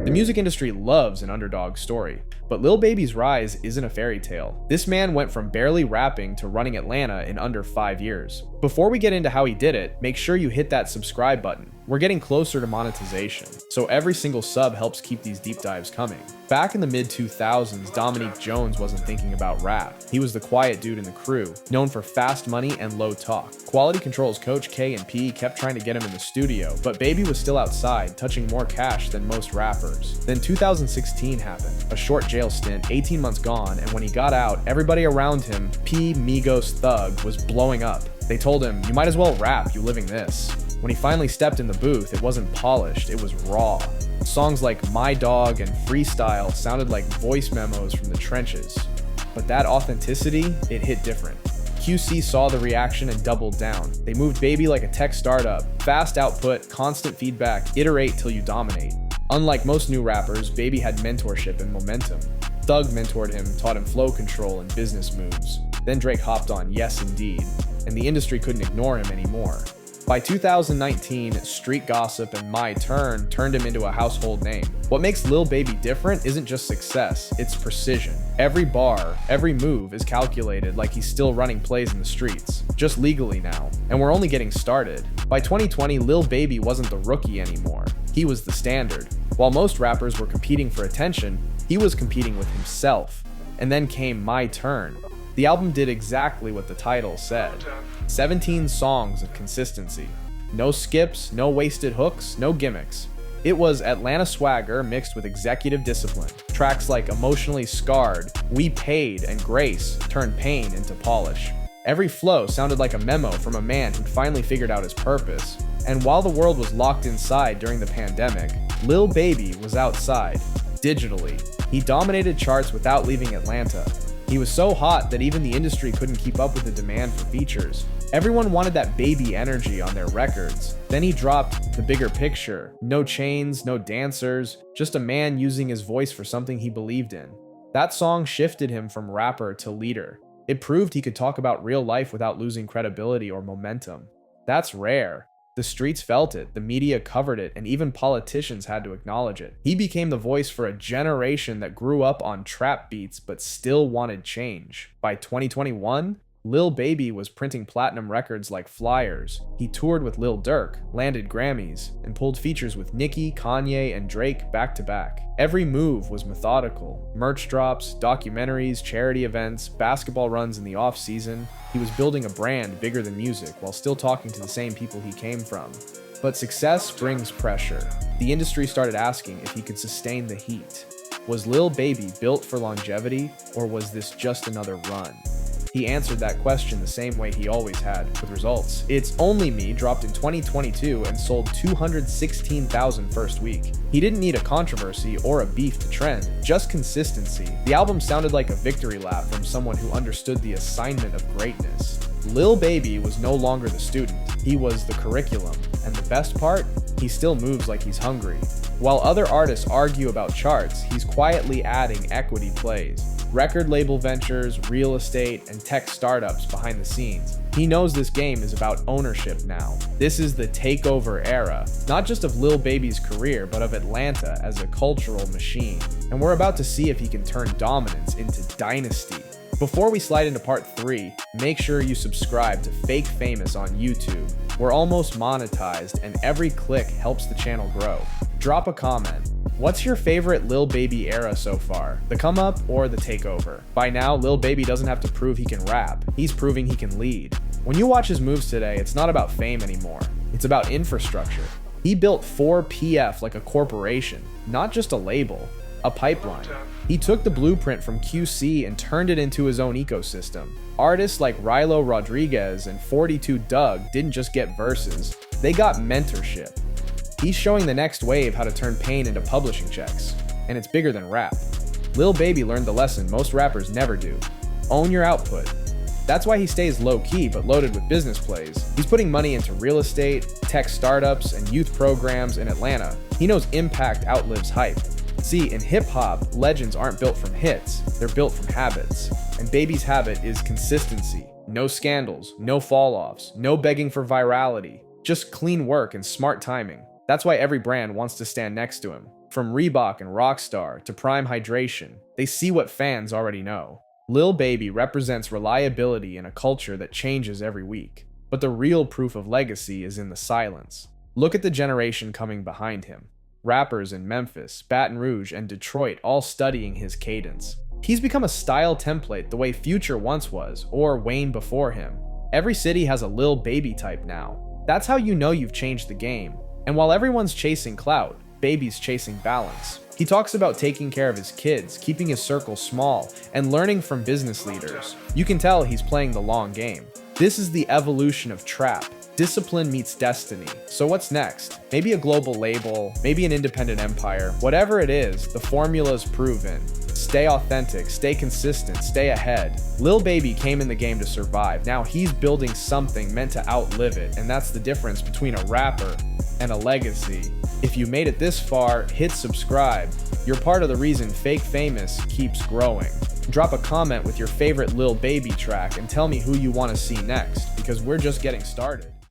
The music industry loves an underdog story, but Lil Baby's rise isn't a fairy tale. This man went from barely rapping to running Atlanta in under 5 years. Before we get into how he did it, make sure you hit that subscribe button. We're getting closer to monetization, so every single sub helps keep these deep dives coming. Back in the mid-2000s, Dominique Jones wasn't thinking about rap. He was the quiet dude in the crew, known for fast money and low talk. Quality Control's Coach K and P kept trying to get him in the studio, but Baby was still outside, touching more cash than most rappers. Then 2016 happened, a short jail stint, 18 months gone, and when he got out, everybody around him, P Migos Thug, was blowing up. They told him, "You might as well rap, you living this." When he finally stepped in the booth, it wasn't polished, it was raw. Songs like My Dog and Freestyle sounded like voice memos from the trenches. But that authenticity, it hit different. QC saw the reaction and doubled down. They moved Baby like a tech startup. Fast output, constant feedback, iterate till you dominate. Unlike most new rappers, Baby had mentorship and momentum. Thug mentored him, taught him flow control and business moves. Then Drake hopped on Yes Indeed, and the industry couldn't ignore him anymore. By 2019, Street Gossip and My Turn turned him into a household name. What makes Lil Baby different isn't just success, it's precision. Every bar, every move is calculated like he's still running plays in the streets, just legally now, and we're only getting started. By 2020, Lil Baby wasn't the rookie anymore, he was the standard. While most rappers were competing for attention, he was competing with himself. And then came My Turn. The album did exactly what the title said. 17 songs of consistency. No skips, no wasted hooks, no gimmicks. It was Atlanta swagger mixed with executive discipline. Tracks like Emotionally Scarred, We Paid, and Grace turned pain into polish. Every flow sounded like a memo from a man who'd finally figured out his purpose. And while the world was locked inside during the pandemic, Lil Baby was outside, digitally. He dominated charts without leaving Atlanta. He was so hot that even the industry couldn't keep up with the demand for features. Everyone wanted that Baby energy on their records. Then he dropped The Bigger Picture. No chains, no dancers, just a man using his voice for something he believed in. That song shifted him from rapper to leader. It proved he could talk about real life without losing credibility or momentum. That's rare. The streets felt it, the media covered it, and even politicians had to acknowledge it. He became the voice for a generation that grew up on trap beats but still wanted change. By 2021, Lil Baby was printing platinum records like flyers. He toured with Lil Durk, landed Grammys, and pulled features with Nicki, Kanye, and Drake back to back. Every move was methodical. Merch drops, documentaries, charity events, basketball runs in the off-season. He was building a brand bigger than music while still talking to the same people he came from. But success brings pressure. The industry started asking if he could sustain the heat. Was Lil Baby built for longevity, or was this just another run? He answered that question the same way he always had, with results. It's Only Me dropped in 2022 and sold 216,000 first week. He didn't need a controversy or a beef to trend, just consistency. The album sounded like a victory lap from someone who understood the assignment of greatness. Lil Baby was no longer the student, he was the curriculum. And the best part? He still moves like he's hungry. While other artists argue about charts, he's quietly adding equity plays. Record label ventures, real estate, and tech startups behind the scenes. He knows this game is about ownership now. This is the takeover era, not just of Lil Baby's career, but of Atlanta as a cultural machine. And we're about to see if he can turn dominance into dynasty. Before we slide into part 3, make sure you subscribe to Fake Famous on YouTube. We're almost monetized, and every click helps the channel grow. Drop a comment. What's your favorite Lil Baby era so far? The come up or the takeover? By now, Lil Baby doesn't have to prove he can rap. He's proving he can lead. When you watch his moves today, it's not about fame anymore. It's about infrastructure. He built 4PF like a corporation, not just a label, a pipeline. He took the blueprint from QC and turned it into his own ecosystem. Artists like Rilo Rodriguez and 42 Doug didn't just get verses, they got mentorship. He's showing the next wave how to turn pain into publishing checks, and it's bigger than rap. Lil Baby learned the lesson most rappers never do. Own your output. That's why he stays low-key but loaded with business plays. He's putting money into real estate, tech startups, and youth programs in Atlanta. He knows impact outlives hype. See, in hip-hop, legends aren't built from hits, they're built from habits. And Baby's habit is consistency. No scandals, no fall-offs, no begging for virality. Just clean work and smart timing. That's why every brand wants to stand next to him. From Reebok and Rockstar to Prime Hydration, they see what fans already know. Lil Baby represents reliability in a culture that changes every week. But the real proof of legacy is in the silence. Look at the generation coming behind him. Rappers in Memphis, Baton Rouge, and Detroit all studying his cadence. He's become a style template the way Future once was, or Wayne before him. Every city has a Lil Baby type now. That's how you know you've changed the game. And while everyone's chasing clout, Baby's chasing balance. He talks about taking care of his kids, keeping his circle small, and learning from business leaders. You can tell he's playing the long game. This is the evolution of trap. Discipline meets destiny. So what's next? Maybe a global label, maybe an independent empire. Whatever it is, the formula's proven. Stay authentic, stay consistent, stay ahead. Lil Baby came in the game to survive. Now he's building something meant to outlive it, and that's the difference between a rapper and a legacy. If you made it this far, hit subscribe. You're part of the reason Fake Famous keeps growing. Drop a comment with your favorite Lil Baby track and tell me who you want to see next, because we're just getting started.